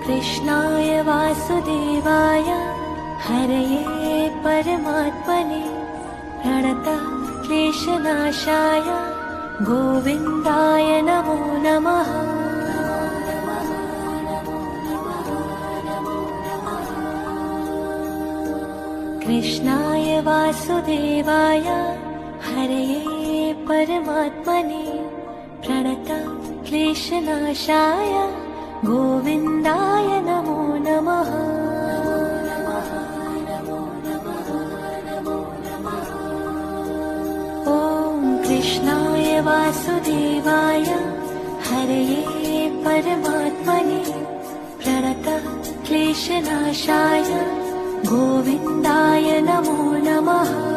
कृष्णाय वासुदेवाय हरये परमात्मने प्रणतः क्लेशनाशाय गोविन्दाय नमो नमः। कृष्णाय वासुदेवाय हरये परमात्मने प्रणतः क्लेशनाशाय गोविन्दाय नमो नमः। ॐ कृष्णाय वासुदेवाय हरये परमात्मने प्रणतः क्लेशनाशाय गोविन्दाय नमो नमः।